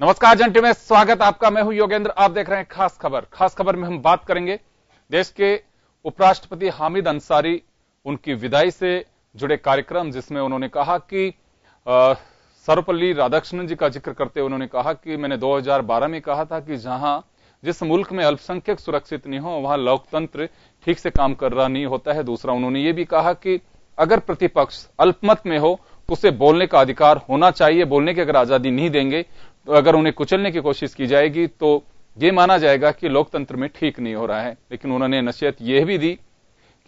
नमस्कार जन टीवी में स्वागत आपका। मैं हूं योगेंद्र। आप देख रहे हैं खास खबर। खास खबर में हम बात करेंगे देश के उपराष्ट्रपति हामिद अंसारी, उनकी विदाई से जुड़े कार्यक्रम, जिसमें उन्होंने कहा कि सर्वपल्ली राधाकृष्णन जी का जिक्र करते हुए उन्होंने कहा कि मैंने 2012 में कहा था कि जिस मुल्क में अल्पसंख्यक सुरक्षित नहीं हो वहां लोकतंत्र ठीक से काम कर रहा नहीं होता है। दूसरा, उन्होंने ये भी कहा कि अगर प्रतिपक्ष अल्पमत में हो तो उसे बोलने का अधिकार होना चाहिए। बोलने की अगर आजादी नहीं देंगे तो अगर उन्हें कुचलने की कोशिश की जाएगी तो यह माना जाएगा कि लोकतंत्र में ठीक नहीं हो रहा है। लेकिन उन्होंने नसीहत यह भी दी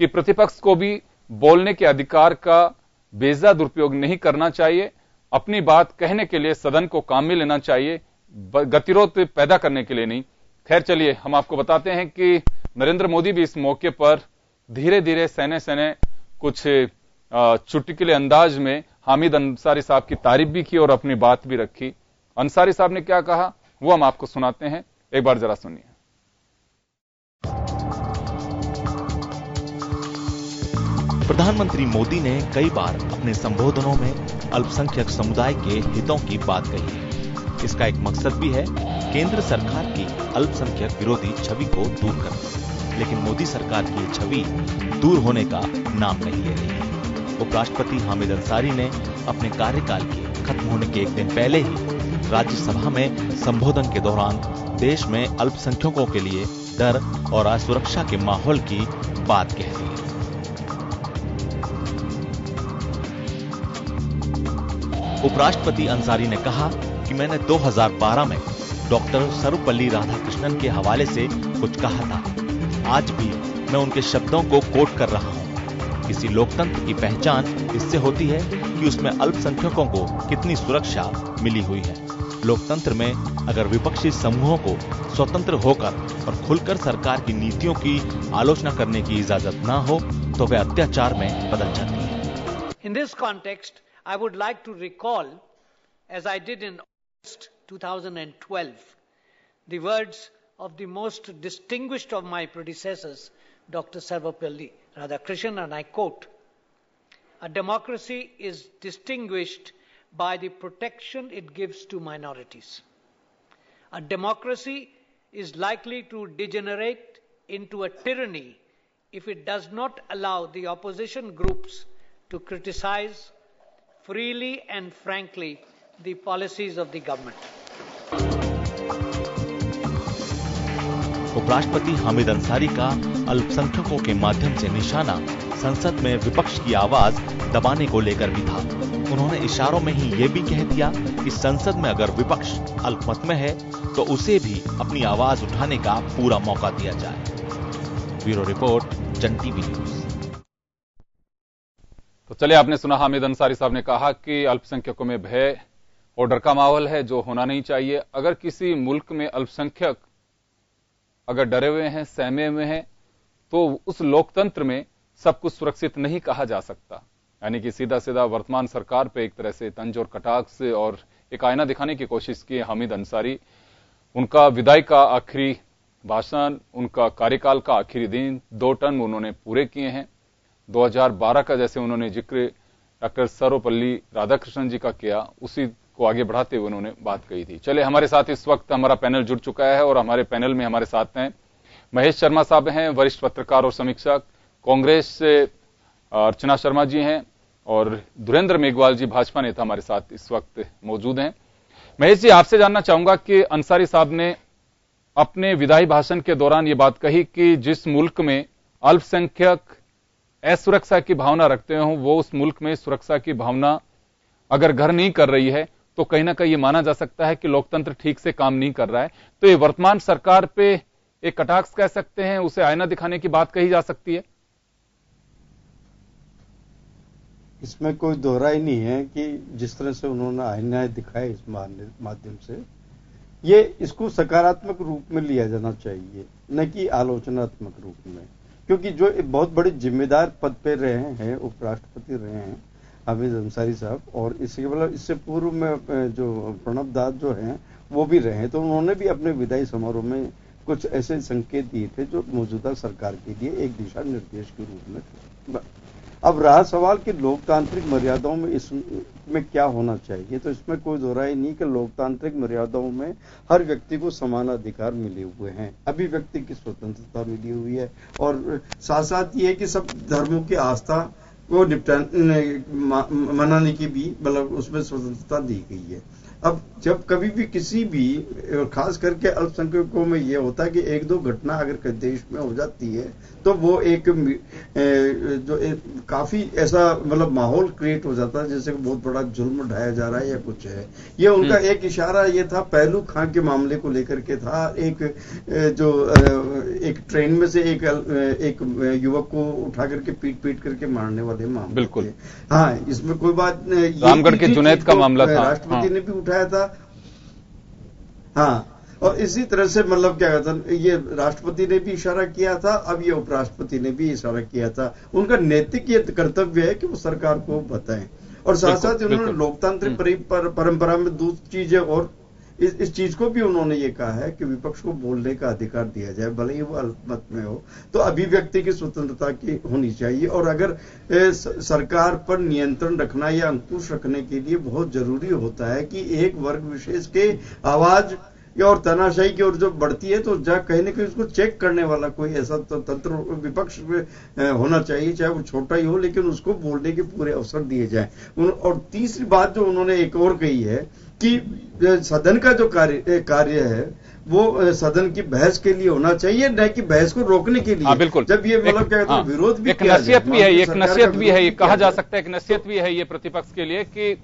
कि प्रतिपक्ष को भी बोलने के अधिकार का बेजा दुरुपयोग नहीं करना चाहिए। अपनी बात कहने के लिए सदन को काम में लेना चाहिए, गतिरोध पैदा करने के लिए नहीं। खैर चलिए, हम आपको बताते हैं कि नरेंद्र मोदी भी इस मौके पर धीरे धीरे सहने कुछ चुटकुले अंदाज में हामिद अंसारी साहब की तारीफ भी की और अपनी बात भी रखी। अंसारी साहब ने क्या कहा वो हम आपको सुनाते हैं, एक बार जरा सुनिए। प्रधानमंत्री मोदी ने कई बार अपने संबोधनों में अल्पसंख्यक समुदाय के हितों की बात कही है। इसका एक मकसद भी है केंद्र सरकार की अल्पसंख्यक विरोधी छवि को दूर करना। लेकिन मोदी सरकार की छवि दूर होने का नाम नहीं ले रही है। उपराष्ट्रपति हामिद अंसारी ने अपने कार्यकाल के खत्म होने के एक दिन पहले ही राज्यसभा में संबोधन के दौरान देश में अल्पसंख्यकों के लिए डर और असुरक्षा के माहौल की बात कह दी। उपराष्ट्रपति अंसारी ने कहा कि मैंने 2012 में डॉक्टर सर्वपल्ली राधाकृष्णन के हवाले से कुछ कहा था। आज भी मैं उनके शब्दों को कोट कर रहा हूं। किसी लोकतंत्र की पहचान इससे होती है कि उसमें अल्पसंख्यकों को कितनी सुरक्षा मिली हुई है। लोकतंत्र में अगर विपक्षी समूहों को स्वतंत्र होकर और खुलकर सरकार की नीतियों की आलोचना करने की इजाजत ना हो तो वे अत्याचार में बदल जाती है। In this context, I would like to recall, as I did in August 2012, the words of the most distinguished of my predecessors, Dr. Sarvapalli Radhakrishnan, and I quote, "A democracy is distinguished by the protection it gives to minorities. A democracy is likely to degenerate into a tyranny if it does not allow the opposition groups to criticize freely and frankly the policies of the government." उपराष्ट्रपति हामिद अंसारी का अल्पसंख्यकों के माध्यम से निशाना संसद में विपक्ष की आवाज दबाने को लेकर भी था। उन्होंने इशारों में ही ये भी कह दिया कि संसद में अगर विपक्ष अल्पमत में है तो उसे भी अपनी आवाज उठाने का पूरा मौका दिया जाए। ब्यूरो रिपोर्ट, जन टीवी न्यूज। तो चलिए, आपने सुना हामिद अंसारी साहब ने कहा कि अल्पसंख्यकों में भय और डर का माहौल है जो होना नहीं चाहिए। अगर किसी मुल्क में अल्पसंख्यक अगर डरे हुए हैं, सहमे हुए हैं, तो उस लोकतंत्र में सब कुछ सुरक्षित नहीं कहा जा सकता। यानी कि सीधा सीधा वर्तमान सरकार पे एक तरह से तंज और कटाक्ष और एक आईना दिखाने की कोशिश की हामिद अंसारी। उनका विदाई का आखिरी भाषण, उनका कार्यकाल का आखिरी दिन, 2 टर्म उन्होंने पूरे किए हैं। 2012 का जैसे उन्होंने जिक्र डॉक्टर सर्वपल्ली राधाकृष्णन जी का किया, उसी को आगे बढ़ाते हुए उन्होंने बात कही थी। चले, हमारे साथ इस वक्त हमारा पैनल जुड़ चुका है और हमारे पैनल में हमारे साथ हैं महेश शर्मा साहब हैं, वरिष्ठ पत्रकार और समीक्षक। कांग्रेस से अर्चना शर्मा जी हैं और धुरेंद्र मेघवाल जी भाजपा नेता हमारे साथ इस वक्त मौजूद हैं। महेश जी, आपसे जानना चाहूंगा कि अंसारी साहब ने अपने विदाई भाषण के दौरान ये बात कही कि जिस मुल्क में अल्पसंख्यक असुरक्षा की भावना रखते हो, वो उस मुल्क में सुरक्षा की भावना अगर घर नहीं कर रही है तो कहीं ना कहीं ये माना जा सकता है कि लोकतंत्र ठीक से काम नहीं कर रहा है। तो ये वर्तमान सरकार पे एक कटाक्ष कह सकते हैं, उसे आईना दिखाने की बात कही जा सकती है। इसमें कोई दोहरा ही नहीं है कि जिस तरह से उन्होंने आईना दिखाया इस माध्यम से, ये इसको सकारात्मक रूप में लिया जाना चाहिए, न कि आलोचनात्मक रूप में। क्योंकि जो बहुत बड़े जिम्मेदार पद पे रहे हैं, उपराष्ट्रपति रहे हैं हामिद अंसारी साहब, और इससे पूर्व में जो प्रणब दास जो हैं वो भी रहे हैं, तो उन्होंने भी अपने विदाई समारोह में कुछ ऐसे संकेत दिए थे जो मौजूदा सरकार के लिए एक दिशा निर्देश के रूप में थे। अब रहा सवाल कि लोकतांत्रिक मर्यादाओं में इसमें क्या होना चाहिए, तो इसमें कोई दो राय नहीं कि लोकतांत्रिक मर्यादाओं में हर व्यक्ति को समान अधिकार मिले हुए हैं, अभिव्यक्ति की स्वतंत्रता मिली हुई है, और साथ साथ ये है कि सब धर्मों की आस्था को मनाने की भी मतलब उसमें स्वतंत्रता दी गई है। अब जब कभी भी किसी भी खास करके अल्पसंख्यकों में ये होता है कि एक दो घटना अगर देश में हो जाती है तो वो एक काफी ऐसा मतलब माहौल क्रिएट हो जाता है जैसे बहुत बड़ा जुल्म ढाया जा रहा है या कुछ है। ये उनका एक इशारा ये था, पहलू खां के मामले को लेकर के था, एक ट्रेन में से एक युवक को उठा करके पीट करके मारने वाले मामले। बिल्कुल हाँ, इसमें कोई बात रामगढ़ के जुनैद का मामला था, राष्ट्रपति ने भी उठाया था। हाँ, और इसी तरह से मतलब क्या कहता है, ये राष्ट्रपति ने भी इशारा किया था, अब ये उपराष्ट्रपति ने भी इशारा किया था। उनका नैतिक ये कर्तव्य है कि वो सरकार को बताएं, और साथ साथ उन्होंने लोकतांत्रिक परंपरा में दूसरी चीजें और इस चीज को भी उन्होंने ये कहा है कि विपक्ष को बोलने का अधिकार दिया जाए, भले ही वो अल्पमत में हो, तो अभिव्यक्ति की स्वतंत्रता की होनी चाहिए। और अगर सरकार पर नियंत्रण रखना या अंकुश रखने के लिए बहुत जरूरी होता है कि एक वर्ग विशेष के आवाज और तानाशाही की ओर जो बढ़ती है तो कहीं ना कहीं उसको चेक करने वाला कोई ऐसा तंत्र विपक्ष में होना चाहिए, चाहे वो छोटा ही हो, लेकिन उसको बोलने के पूरे अवसर दिए जाए। और तीसरी बात जो उन्होंने एक और कही है कि सदन का जो कार्य है वो सदन की बहस के लिए होना चाहिए, न कि बहस को रोकने के लिए। बिल्कुल, जब ये मतलब क्या कहते हैं विरोध भी एक नसीहत भी है, एक नसीहत भी है, ये कहा जा सकता है कि नसीहत भी है ये प्रतिपक्ष के लिए कि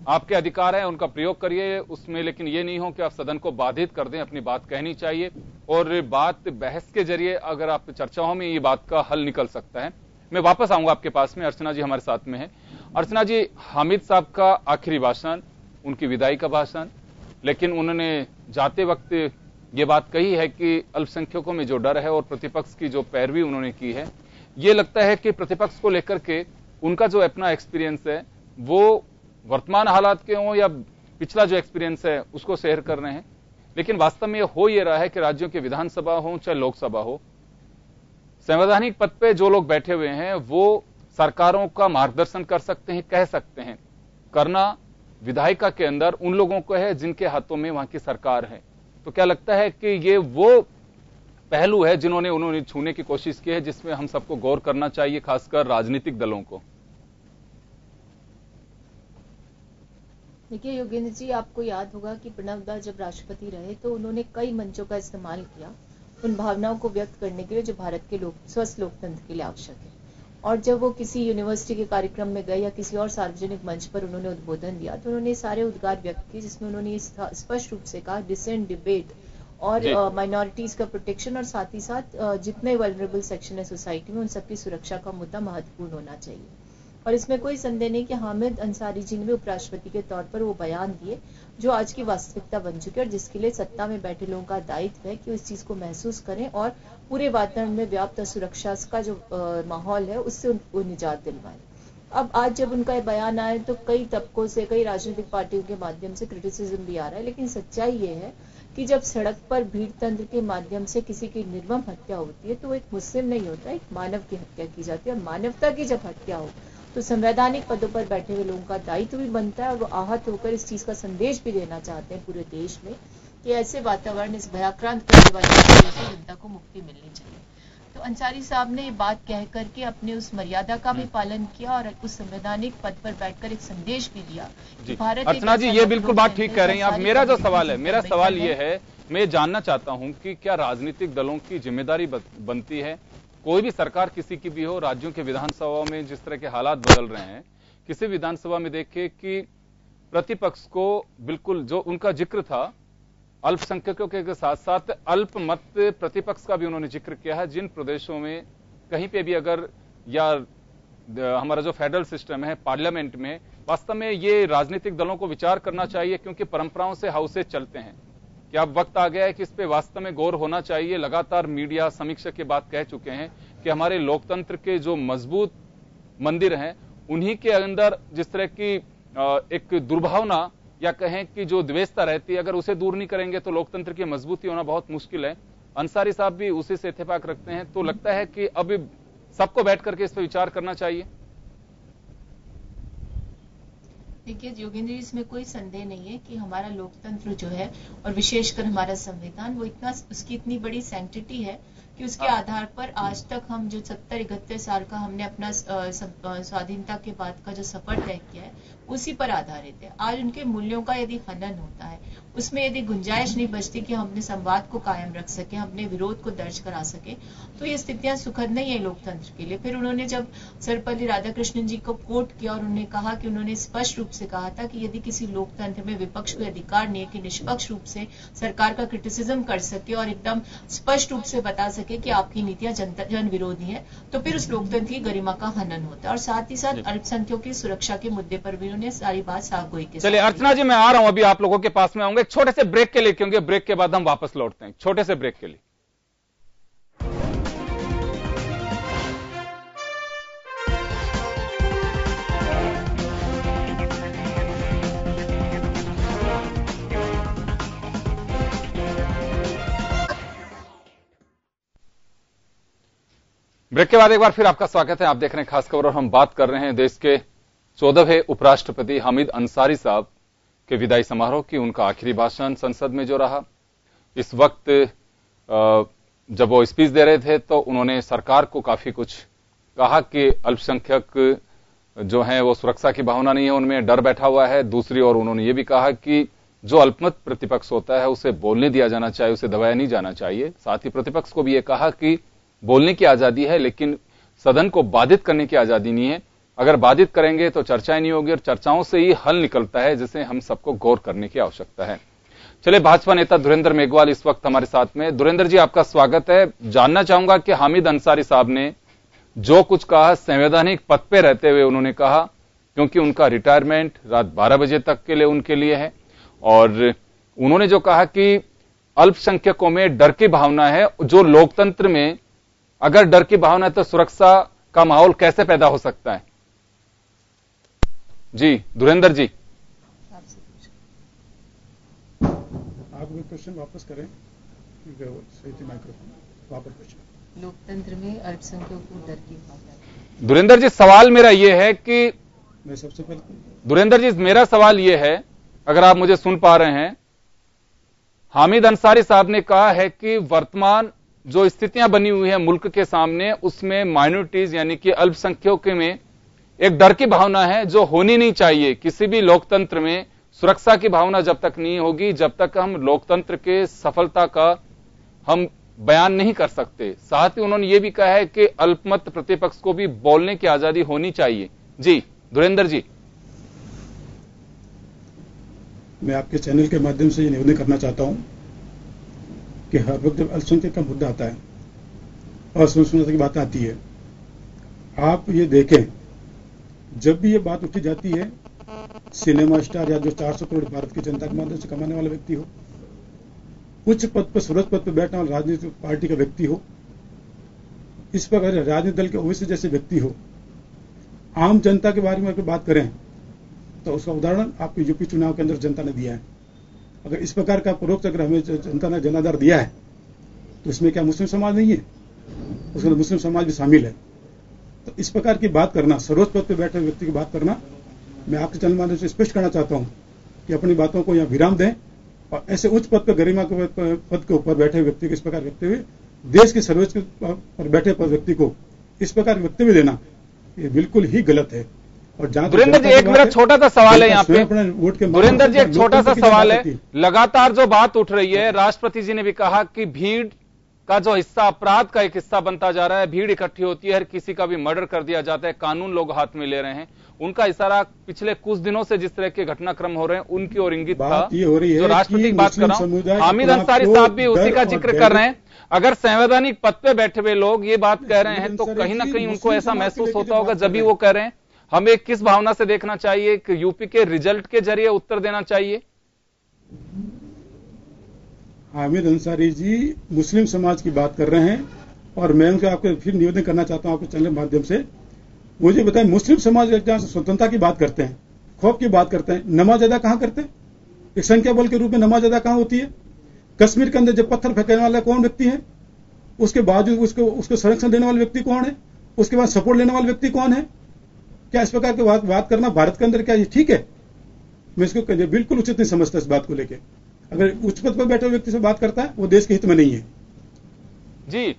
आपके अधिकार है, उनका प्रयोग करिए उसमें, लेकिन ये नहीं हो कि आप सदन को बाधित कर दें, अपनी बात कहनी चाहिए। और बात बहस के जरिए अगर आप चर्चाओं में ये बात का हल निकल सकता है। मैं वापस आऊंगा आपके पास में, अर्चना जी हमारे साथ में है। अर्चना जी, हामिद साहब का आखिरी भाषण, उनकी विदाई का भाषण, लेकिन उन्होंने जाते वक्त ये बात कही है कि अल्पसंख्यकों में जो डर है और प्रतिपक्ष की जो पैरवी उन्होंने की है, ये लगता है कि प्रतिपक्ष को लेकर के उनका जो अपना एक्सपीरियंस है वो वर्तमान हालात के हों या पिछला जो एक्सपीरियंस है उसको शेयर कर रहे हैं। लेकिन वास्तव में हो ये रहा है कि राज्यों की विधानसभा हो चाहे लोकसभा हो, संवैधानिक पद पे जो लोग बैठे हुए हैं वो सरकारों का मार्गदर्शन कर सकते हैं, कह सकते हैं। करना विधायिका के अंदर उन लोगों को है जिनके हाथों में वहां की सरकार है। तो क्या लगता है कि ये वो पहलू है जिन्होंने उन्होंने छूने की कोशिश की है, जिसमें हम सबको गौर करना चाहिए, खासकर राजनीतिक दलों को? देखिए योगेंद्र जी, आपको याद होगा कि प्रणब दा जब राष्ट्रपति रहे तो उन्होंने कई मंचों का इस्तेमाल किया उन भावनाओं को व्यक्त करने के लिए जो भारत के स्वस्थ लोकतंत्र के लिए आवश्यक है। और जब वो किसी यूनिवर्सिटी के कार्यक्रम में गए या किसी और सार्वजनिक मंच पर उन्होंने उद्बोधन दिया तो उन्होंने सारे उद्गार व्यक्त किए, जिसमें उन्होंने स्पष्ट रूप से कहा डिसेंट, डिबेट और माइनॉरिटीज का प्रोटेक्शन और साथ ही साथ जितने वल्नरेबल सेक्शन है सोसाइटी में उन सबकी सुरक्षा का मुद्दा महत्वपूर्ण होना चाहिए। और इसमें कोई संदेह नहीं कि हामिद अंसारी जी ने भी उपराष्ट्रपति के तौर पर वो बयान दिए जो आज की वास्तविकता बन चुकी है और जिसके लिए सत्ता में बैठे लोगों का दायित्व है कि इस चीज को महसूस करें और पूरे वातावरण में व्याप्त सुरक्षा का जो माहौल है उससे उनको निजात दिलवाएं। अब आज जब उनका ये बयान आया तो कई तबकों से, कई राजनीतिक पार्टियों के माध्यम से क्रिटिसिज्म भी आ रहा है, लेकिन सच्चाई ये है कि जब सड़क पर भीड़ तंत्र के माध्यम से किसी की निर्मम हत्या होती है तो एक मुस्लिम नहीं होता, एक मानव की हत्या की जाती है। और मानवता की जब हत्या हो तो संवैधानिक पदों पर बैठे हुए लोगों का दायित्व भी बनता है और वो आहत होकर इस चीज का संदेश भी देना चाहते हैं पूरे देश में कि ऐसे वातावरण, इस भयाक्रांत करने वाले जनता को मुक्ति मिलनी चाहिए। तो अंसारी साहब ने ये बात कह करके अपने उस मर्यादा का भी पालन किया और उस संवैधानिक पद पर बैठकर एक संदेश भी दिया कि भारत। अर्चना जी, ये बिल्कुल बात ठीक कह रही हैं आप। मेरा जो सवाल है, मेरा सवाल ये है, मैं जानना चाहता हूं कि क्या राजनीतिक दलों की जिम्मेदारी बनती है, कोई भी सरकार किसी की भी हो, राज्यों के विधानसभा में जिस तरह के हालात बदल रहे हैं, किसी विधानसभा में देखिए कि प्रतिपक्ष को बिल्कुल जो उनका जिक्र था अल्पसंख्यकों के साथ साथ अल्पमत प्रतिपक्ष का भी उन्होंने जिक्र किया है। जिन प्रदेशों में कहीं पे भी अगर या हमारा जो फेडरल सिस्टम है पार्लियामेंट में, वास्तव में ये राजनीतिक दलों को विचार करना चाहिए क्योंकि परंपराओं से हाउसेज चलते हैं। क्या अब वक्त आ गया है कि इस पे वास्तव में गौर होना चाहिए? लगातार मीडिया समीक्षक ये बात कह चुके हैं कि हमारे लोकतंत्र के जो मजबूत मंदिर हैं उन्हीं के अंदर जिस तरह की एक दुर्भावना या कहें कि जो द्वेषता रहती है, अगर उसे दूर नहीं करेंगे तो लोकतंत्र की मजबूती होना बहुत मुश्किल है। अंसारी साहब भी उसी से इत्तेफाक रखते हैं। तो लगता है कि अब सबको बैठ करके इस पर विचार करना चाहिए। देखिए योगेंद्र जी, इसमें कोई संदेह नहीं है कि हमारा लोकतंत्र जो है और विशेषकर हमारा संविधान वो उसकी इतनी बड़ी सैंक्टिटी है कि उसके आधार पर आज तक हम जो 70-71 साल का हमने अपना स्वाधीनता के बाद का जो सफर तय किया है उसी पर आधारित है। आज उनके मूल्यों का यदि हनन होता है, उसमें यदि गुंजाइश नहीं बचती कि हमने संवाद को कायम रख सके, हमने विरोध को दर्ज करा सके, तो ये स्थितियां सुखद नहीं है लोकतंत्र के लिए। फिर उन्होंने जब सर्वपल्ली राधाकृष्णन जी को कोट किया और उन्होंने कहा कि उन्होंने स्पष्ट रूप से कहा था कि यदि किसी लोकतंत्र में विपक्ष को अधिकार नहीं है कि निष्पक्ष रूप से सरकार का क्रिटिसिज्म कर सके और एकदम स्पष्ट रूप से बता सके कि आपकी नीतियां जन विरोधी है, तो फिर उस लोकतंत्र की गरिमा का हनन होता है। और साथ ही साथ अल्पसंख्यकों की सुरक्षा के मुद्दे पर भी उन्होंने सारी बात साफ गोई के। चलिए अर्चना जी, मैं आ रहा हूं, अभी आप लोगों के पास में आऊंगा एक छोटे से ब्रेक के लिए, क्योंकि ब्रेक के बाद हम वापस लौटते हैं, छोटे से ब्रेक के लिए। ब्रेक के बाद एक बार फिर आपका स्वागत है। आप देख रहे हैं खास खबर और हम बात कर रहे हैं देश के 14वें उपराष्ट्रपति हामिद अंसारी साहब के विदाई समारोह की। उनका आखिरी भाषण संसद में जो रहा, इस वक्त जब वो स्पीच दे रहे थे तो उन्होंने सरकार को काफी कुछ कहा कि अल्पसंख्यक जो हैं वो सुरक्षा की भावना नहीं है, उनमें डर बैठा हुआ है। दूसरी ओर उन्होंने ये भी कहा कि जो अल्पमत प्रतिपक्ष होता है उसे बोलने दिया जाना चाहिए, उसे दबाया नहीं जाना चाहिए। साथ ही प्रतिपक्ष को भी ये कहा कि बोलने की आजादी है, लेकिन सदन को बाधित करने की आजादी नहीं है। अगर बाधित करेंगे तो चर्चाएं नहीं होगी और चर्चाओं से ही हल निकलता है, जिसे हम सबको गौर करने की आवश्यकता है। चलिए, भाजपा नेता धुरेंद्र मेघवाल इस वक्त हमारे साथ में। धुरेंद्र जी, आपका स्वागत है। जानना चाहूंगा कि हामिद अंसारी साहब ने जो कुछ कहा संवैधानिक पद पे रहते हुए उन्होंने कहा, क्योंकि उनका रिटायरमेंट रात 12 बजे तक के लिए उनके लिए है, और उन्होंने जो कहा कि अल्पसंख्यकों में डर की भावना है। जो लोकतंत्र में अगर डर की भावना है तो सुरक्षा का माहौल कैसे पैदा हो सकता है? जी धुरेंद्र जी, आप क्वेश्चन वापस करें, माइक्रोफोन वापस क्वेश्चन। लोकतंत्र में अल्पसंख्यकों को डर की भावना। धुरेंद्र जी, सवाल मेरा यह है कि मैं सबसे पहले धुरेंद्र जी, मेरा सवाल यह है, अगर आप मुझे सुन पा रहे हैं, हामिद अंसारी साहब ने कहा है कि वर्तमान जो स्थितियां बनी हुई है मुल्क के सामने, उसमें माइनॉरिटीज यानी कि अल्पसंख्यकों में एक डर की भावना है जो होनी नहीं चाहिए। किसी भी लोकतंत्र में सुरक्षा की भावना जब तक नहीं होगी, जब तक हम लोकतंत्र के सफलता का हम बयान नहीं कर सकते। साथ ही उन्होंने ये भी कहा है कि अल्पमत प्रतिपक्ष को भी बोलने की आजादी होनी चाहिए। जी धुरेंद्र जी, मैं आपके चैनल के माध्यम से ये निवेदन करना चाहता हूं कि हर वक्त जब अल्पसंख्यक का मुद्दा आता है और असहिष्णुता की बात आती है, आप ये देखें, जब भी ये बात उठी जाती है, सिनेमा स्टार या जो 400 करोड़ भारत की जनता के माध्यम से कमाने वाला व्यक्ति हो, उच्च पद पर सर्वोच्च पद पर बैठने वाला राजनीतिक पार्टी का व्यक्ति हो, इस प्रकार राजनीतिक दल के ओवैसी जैसे व्यक्ति हो, आम जनता के बारे में अगर बात करें तो उसका उदाहरण आपको यूपी चुनाव के अंदर जनता ने दिया है। अगर इस प्रकार का परोक्ष अगर हमें जनता ने जनाधार दिया है तो इसमें क्या मुस्लिम समाज नहीं है? उसके अंदर मुस्लिम समाज भी शामिल है। तो इस प्रकार की बात करना, सर्वोच्च पद पर बैठे व्यक्ति की बात करना, मैं आपके चैनल माध्यम से स्पष्ट करना चाहता हूं कि अपनी बातों को यहाँ विराम दें और ऐसे उच्च पद पर गरिमा के पद के ऊपर बैठे व्यक्ति को इस प्रकार वक्तव्य, देश के सर्वोच्च पर बैठे व्यक्ति को इस प्रकार वक्तव्य देना, ये बिल्कुल ही गलत है। और धुरेंद्र जी, एक मेरा छोटा सा सवाल है यहाँ पे। धुरेंद्र जी, एक छोटा सा सवाल है। लगातार जो बात उठ रही है, राष्ट्रपति जी ने भी कहा कि भीड़ का जो हिस्सा अपराध का एक हिस्सा बनता जा रहा है, भीड़ इकट्ठी होती है, हर किसी का भी मर्डर कर दिया जाता है, कानून लोग हाथ में ले रहे हैं। उनका इशारा पिछले कुछ दिनों से जिस तरह के घटनाक्रम हो रहे हैं उनकी ओर इंगित था। जो राष्ट्रपति की बात कर रहा हूं, हामिद अंसारी साहब भी उसी का जिक्र कर रहे हैं। अगर संवैधानिक पद पे बैठे हुए लोग ये बात कह रहे हैं तो कहीं ना कहीं उनको ऐसा महसूस होता होगा जब भी वो कह रहे हैं। हमें किस भावना से देखना चाहिए कि यूपी के रिजल्ट के जरिए उत्तर देना चाहिए? हामिद अंसारी जी मुस्लिम समाज की बात कर रहे हैं और मैं उनसे आपको फिर निवेदन करना चाहता हूं आपके चैनल के माध्यम से, मुझे बताएं, मुस्लिम समाज जहां स्वतंत्रता की बात करते हैं, खौफ की बात करते हैं, नमाज अदा कहां करते हैं? एक संख्या बल के रूप में नमाज अदा कहां होती है? कश्मीर के अंदर जब पत्थर फेंकने वाला कौन व्यक्ति है? उसके बावजूद उसको संरक्षण देने वाला व्यक्ति कौन है? उसके बाद सपोर्ट लेने वाला व्यक्ति कौन है? क्या इस प्रकार की बात करना भारत के अंदर क्या ये ठीक है? मैं इसको बिल्कुल उचित नहीं समझता इस बात को लेकर। अगर उच्च पद पर बैठे व्यक्ति से बात करता है वो देश के हित में नहीं है। जी,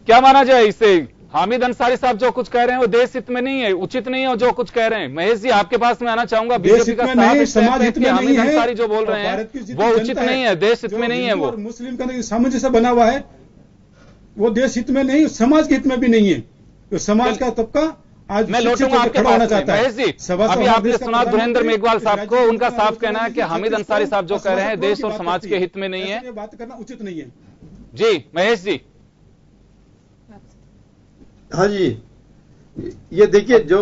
क्या माना जाए इसे? हामिद अंसारी साहब जो कुछ कह रहे हैं वो देश हित में नहीं है, उचित नहीं है जो कुछ कह रहे हैं। महेश जी, आपके पास मैं आना चाहूंगा। बीजेपी का समाज हित में हामिद अंसारी जो बोल रहे हैं वो उचित नहीं है, देश हित में नहीं है। वो मुस्लिम का सामंजस्य बना हुआ है, वो देश हित में नहीं, समाज के हित में भी नहीं है। तो समाज का तबका आज मैं लौटूंगा आपके पास। महेश जी, अभी आपने सुना धुरेंद्र मेघवाल साहब को, उनका साफ कहना है कि हामिद अंसारी साहब जो कह रहे हैं देश और समाज के हित में नहीं है। बात करना उचित नहीं है। जी महेश जी। हाँ जी, ये देखिए, जो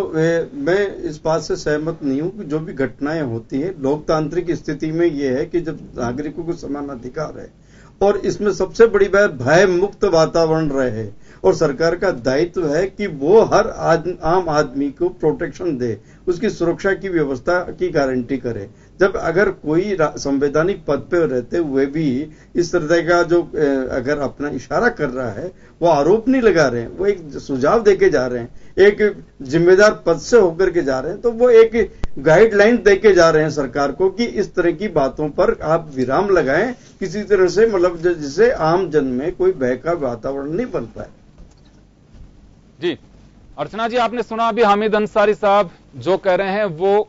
मैं इस बात से सहमत नहीं हूं कि जो भी घटनाएं होती है लोकतांत्रिक स्थिति में ये है कि जब नागरिकों को समान अधिकार है और इसमें सबसे बड़ी बात भय मुक्त वातावरण रहे, और सरकार का दायित्व है कि वो हर आम आदमी को प्रोटेक्शन दे, उसकी सुरक्षा की व्यवस्था की गारंटी करे। जब अगर कोई संवैधानिक पद पे रहते हुए भी इस तरह का जो अगर अपना इशारा कर रहा है, वो आरोप नहीं लगा रहे हैं, वो एक सुझाव देके जा रहे हैं, एक जिम्मेदार पद से होकर के जा रहे हैं, तो वो एक गाइडलाइन देके जा रहे हैं सरकार को कि इस तरह की बातों पर आप विराम लगाएं, किसी तरह से मतलब जिससे आम जन में कोई भय का वातावरण नहीं बन पाए। जी अर्चना जी, आपने सुना अभी हामिद अंसारी साहब जो कह रहे हैं वो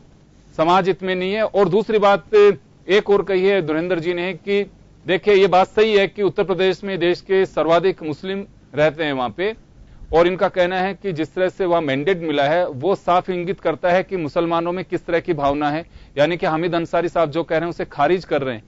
समाज हित में नहीं है। और दूसरी बात एक और कही है धुरेंद्र जी ने कि देखिए ये बात सही है कि उत्तर प्रदेश में देश के सर्वाधिक मुस्लिम रहते हैं वहां पे, और इनका कहना है कि जिस तरह से वहां मैंडेट मिला है वो साफ इंगित करता है कि मुसलमानों में किस तरह की भावना है। यानी कि हामिद अंसारी साहब जो कह रहे हैं उसे खारिज कर रहे हैं।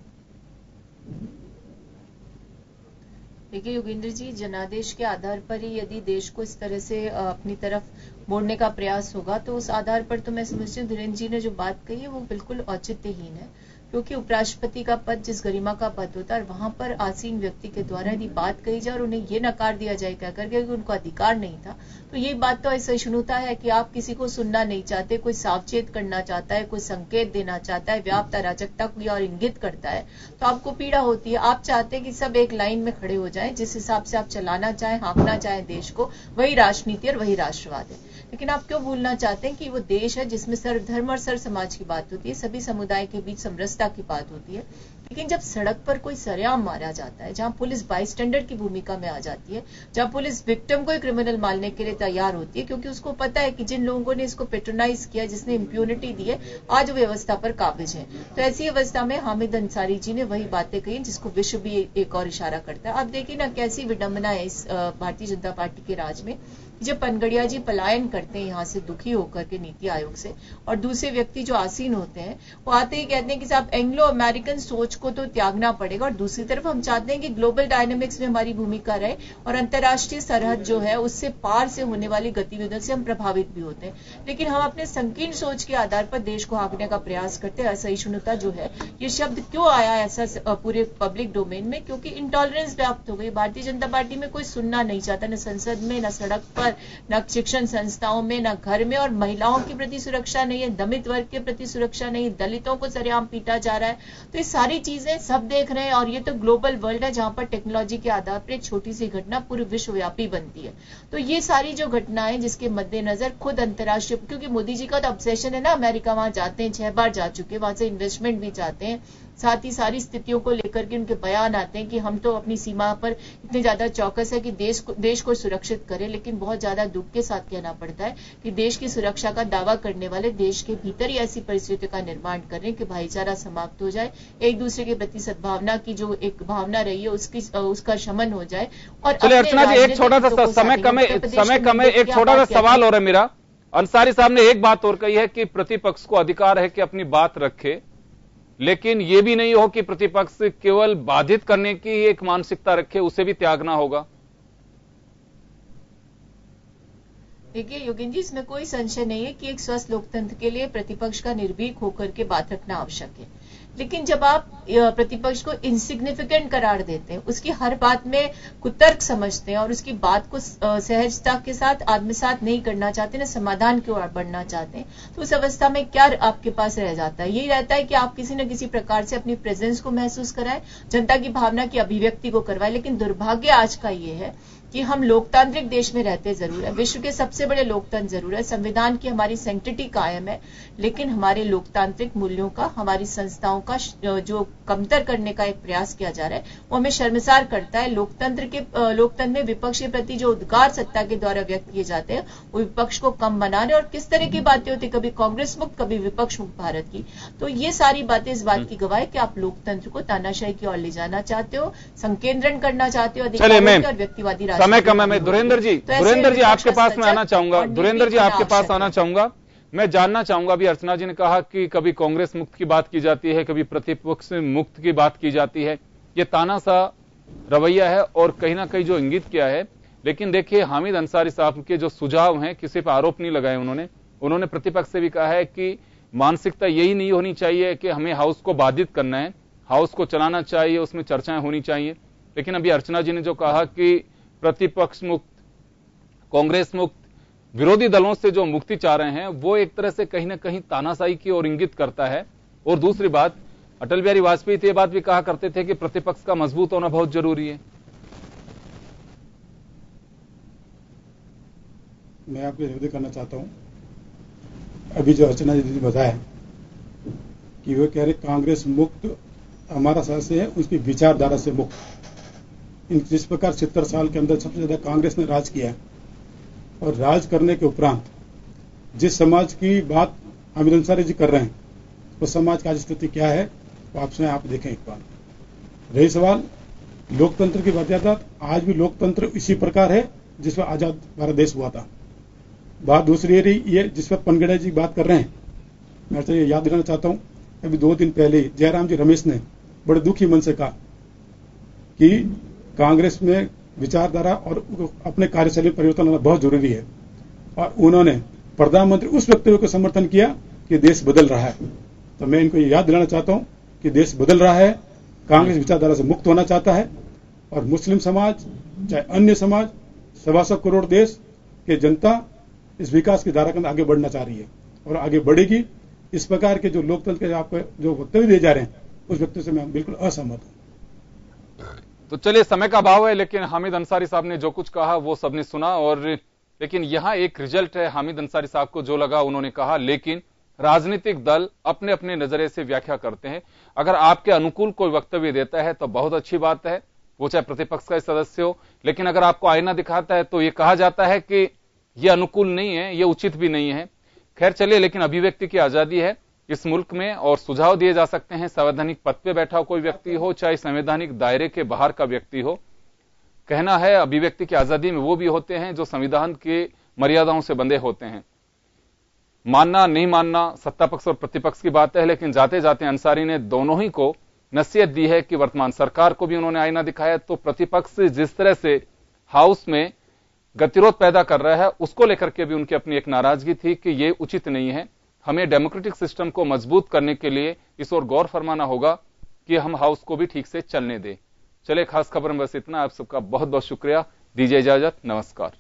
देखिए योगेंद्र जी, जनादेश के आधार पर ही यदि देश को इस तरह से अपनी तरफ मोड़ने का प्रयास होगा तो उस आधार पर तो मैं समझती हूँ धीरेन्द्र जी ने जो बात कही है वो बिल्कुल औचित्यहीन है, क्योंकि उपराष्ट्रपति का पद जिस गरिमा का पद होता है वहां पर आसीन व्यक्ति के द्वारा यदि बात कही जाए और उन्हें ये नकार दिया जाए क्या करके कि उनको अधिकार नहीं था, तो ये बात तो असहिष्णुता है कि आप किसी को सुनना नहीं चाहते, कोई सावचेत करना चाहता है, कोई संकेत देना चाहता है, व्याप्त अराजकता को और इंगित करता है तो आपको पीड़ा होती है। आप चाहते हैं कि सब एक लाइन में खड़े हो जाएं, जिस हिसाब से आप चलाना चाहें, हाँकना चाहें देश को, वही राजनीति और वही राष्ट्रवाद है। लेकिन आप क्यों भूलना चाहते हैं कि वो देश है जिसमें सर्वधर्म और सर्व समाज की बात होती है, सभी समुदाय के बीच समरसता की बात होती है। लेकिन जब सड़क पर कोई सरेआम मारा जाता है, जहां पुलिस बाईस्टैंडर की भूमिका में आ जाती है, जहां पुलिस विक्टिम को क्रिमिनल मानने के लिए तैयार होती है क्योंकि उसको पता है कि जिन लोगों ने इसको पेट्रोनाइज किया, जिसने इम्प्यूनिटी दी है, आज व्यवस्था पर काबिज है, तो ऐसी अवस्था में हामिद अंसारी जी ने वही बातें कही जिसको विश्व भी एक और इशारा करता है। आप देखिए ना कैसी विडंबना है इस भारतीय जनता पार्टी के राज में, जब पनगड़िया जी पलायन करते हैं यहाँ से दुखी होकर के नीति आयोग से, और दूसरे व्यक्ति जो आसीन होते हैं वो आते ही कहते हैं कि साहब एंग्लो अमेरिकन सोच को तो त्यागना पड़ेगा, और दूसरी तरफ हम चाहते हैं कि ग्लोबल डायनेमिक्स में हमारी भूमिका रहे और अंतर्राष्ट्रीय सरहद जो है उससे पार से होने वाली गतिविधियों से हम प्रभावित भी होते हैं। लेकिन हम अपने संकीर्ण सोच के आधार पर देश को हाँकने का प्रयास करते हैं। असहिष्णुता जो है, ये शब्द क्यों आया ऐसा पूरे पब्लिक डोमेन में? क्योंकि इंटॉलरेंस व्याप्त हो गई। भारतीय जनता पार्टी में कोई सुनना नहीं चाहता, न संसद में, न सड़क पर, न शिक्षण संस्थाओं में, न घर में, और महिलाओं के प्रति सुरक्षा नहीं है, दलित वर्ग के प्रति सुरक्षा नहीं, दलितों को सरेआम पीटा जा रहा है। तो ये सारी चीजें सब देख रहे हैं, और ये तो ग्लोबल वर्ल्ड है जहां पर टेक्नोलॉजी के आधार पर एक छोटी सी घटना पूरे विश्वव्यापी बनती है। तो ये सारी जो घटनाएं जिसके मद्देनजर खुद अंतर्राष्ट्रीय, क्योंकि मोदी जी का तो ऑब्सेशन है ना, अमेरिका वहां जाते हैं, 6 बार जा चुके, वहां से इन्वेस्टमेंट भी चाहते हैं, साथ ही सारी स्थितियों को लेकर के उनके बयान आते हैं कि हम तो अपनी सीमा पर इतने ज्यादा चौकस है कि देश को सुरक्षित करें। लेकिन बहुत ज्यादा दुख के साथ कहना पड़ता है कि देश की सुरक्षा का दावा करने वाले देश के भीतर ही ऐसी परिस्थितियों का निर्माण कर रहे हैं कि भाईचारा समाप्त हो जाए, एक दूसरे के प्रति सद्भावना की जो एक भावना रही है उसका शमन हो जाए। और अर्चना जी, एक छोटा सा समय कम है, एक छोटा सा सवाल हो रहा है मेरा। अंसारी साहब ने एक बात और कही है कि प्रतिपक्ष को अधिकार है कि अपनी बात रखे, लेकिन यह भी नहीं हो कि प्रतिपक्ष केवल बाधित करने की एक मानसिकता रखे, उसे भी त्यागना होगा। देखिए योगेंद्र जी, इसमें कोई संशय नहीं है कि एक स्वस्थ लोकतंत्र के लिए प्रतिपक्ष का निर्भीक होकर के बात रखना आवश्यक है। लेकिन जब आप प्रतिपक्ष को इनसिग्निफिकेंट करार देते हैं, उसकी हर बात में कुतर्क समझते हैं और उसकी बात को सहजता के साथ आत्मसात नहीं करना चाहते, ना समाधान की ओर बढ़ना चाहते हैं, तो उस अवस्था में क्या आपके पास रह जाता है? यही रहता है कि आप किसी न किसी प्रकार से अपनी प्रेजेंस को महसूस कराएं, जनता की भावना की अभिव्यक्ति को करवाएं। लेकिन दुर्भाग्य आज का ये है कि हम लोकतांत्रिक देश में रहते जरूर है, विश्व के सबसे बड़े लोकतंत्र जरूर है, संविधान की हमारी सैंक्टिटी कायम है, लेकिन हमारे लोकतांत्रिक मूल्यों का, हमारी संस्थाओं का जो कमतर करने का एक प्रयास किया जा रहा है वो हमें शर्मसार करता है। लोकतंत्र में विपक्ष के प्रति जो उद्गार सत्ता के द्वारा व्यक्त किए जाते हैं वो विपक्ष को कम बना रहे, और किस तरह की बातें होती, कभी कांग्रेस मुक्त कभी विपक्ष मुक्त भारत की। तो ये सारी बातें इस बात की गवाह है कि आप लोकतंत्र को तानाशाही की ओर ले जाना चाहते हो, संकेंद्रण करना चाहते हो, अधिकारों और व्यक्तिवादी समय कम है। मैं धुरेंद्र जी आपके पास में आना चाहूंगा। धुरेंद्र जी आपके पास आना चाहूंगा। मैं जानना चाहूंगा, अभी अर्चना जी ने कहा कि कभी कांग्रेस मुक्त की बात की जाती है, कभी प्रतिपक्ष मुक्त की बात की जाती है। ये तानाशाह रवैया है और कहीं ना कहीं जो इंगित किया है। लेकिन देखिए, हामिद अंसारी साहब के जो सुझाव हैं, किसी पर आरोप नहीं लगाए उन्होंने प्रतिपक्ष से भी कहा है कि मानसिकता यही नहीं होनी चाहिए कि हमें हाउस को बाधित करना है, हाउस को चलाना चाहिए, उसमें चर्चाएं होनी चाहिए। लेकिन अभी अर्चना जी ने जो कहा कि प्रतिपक्ष मुक्त, कांग्रेस मुक्त, विरोधी दलों से जो मुक्ति चाह रहे हैं, वो एक तरह से कहीं ना कहीं तानाशाही की ओर इंगित करता है। और दूसरी बात, अटल बिहारी वाजपेयी तो ये बात भी कहा करते थे कि प्रतिपक्ष का मजबूत होना बहुत जरूरी है। मैं आपको निवेदन करना चाहता हूं, अभी जो अर्चना जी ने बताया कि वो कह रहे कांग्रेस मुक्त हमारा सदस्य है, उसकी विचारधारा से मुक्त। जिस प्रकार 70 साल के अंदर सबसे ज्यादा कांग्रेस ने राज किया और राज करने के उपरांत जिस समाज की बात हामिद अंसारी जी कर रहे हैं, उस समाज की आज स्थिति क्या है वो आप देखें एक बार। रही सवाल लोकतंत्र की बात, आज भी लोकतंत्र इसी प्रकार है जिस पर आजाद भारत देश हुआ था। बात दूसरी ये जिस पर पनगड़े जी बात कर रहे हैं, मैं तो ये याद दिलाना चाहता हूं, अभी 2 दिन पहले जयराम जी रमेश ने बड़े दुखी मन से कहा कि कांग्रेस में विचारधारा और अपने कार्यशैली परिवर्तन लाना बहुत जरूरी है, और उन्होंने प्रधानमंत्री उस वक्तव्य को समर्थन किया कि देश बदल रहा है। तो मैं इनको याद दिलाना चाहता हूं कि देश बदल रहा है, कांग्रेस विचारधारा से मुक्त होना चाहता है, और मुस्लिम समाज चाहे अन्य समाज, 125 करोड़ देश के जनता इस विकास की धारा के अंदर आगे बढ़ना चाह रही है और आगे बढ़ेगी। इस प्रकार के जो लोकतंत्र के आपको जो वक्तव्य दिए जा रहे हैं, उस वक्तव्य से मैं बिल्कुल असहमत हूं। तो चलिए, समय का अभाव है, लेकिन हामिद अंसारी साहब ने जो कुछ कहा वो सबने सुना। और लेकिन यहां एक रिजल्ट है, हामिद अंसारी साहब को जो लगा उन्होंने कहा, लेकिन राजनीतिक दल अपने अपने नजरिए से व्याख्या करते हैं। अगर आपके अनुकूल कोई वक्तव्य देता है तो बहुत अच्छी बात है, वो चाहे प्रतिपक्ष का सदस्य हो। लेकिन अगर आपको आईना दिखाता है तो ये कहा जाता है कि ये अनुकूल नहीं है, ये उचित भी नहीं है। खैर चलिए, लेकिन अभिव्यक्ति की आजादी है इस मुल्क में और सुझाव दिए जा सकते हैं। संवैधानिक पद पे बैठा कोई व्यक्ति हो, चाहे संवैधानिक दायरे के बाहर का व्यक्ति हो, कहना है अभिव्यक्ति की आजादी में वो भी होते हैं जो संविधान की मर्यादाओं से बंधे होते हैं। मानना नहीं मानना सत्ता पक्ष और प्रतिपक्ष की बात है, लेकिन जाते जाते अंसारी ने दोनों ही को नसीहत दी है कि वर्तमान सरकार को भी उन्होंने आईना दिखाया। तो प्रतिपक्ष जिस तरह से हाउस में गतिरोध पैदा कर रहा है, उसको लेकर के भी उनकी अपनी एक नाराजगी थी कि ये उचित नहीं है। हमें डेमोक्रेटिक सिस्टम को मजबूत करने के लिए इस ओर गौर फरमाना होगा कि हम हाउस को भी ठीक से चलने दें। चले, खास खबर में बस इतना। आप सबका बहुत बहुत शुक्रिया। दीजिए इजाजत, नमस्कार।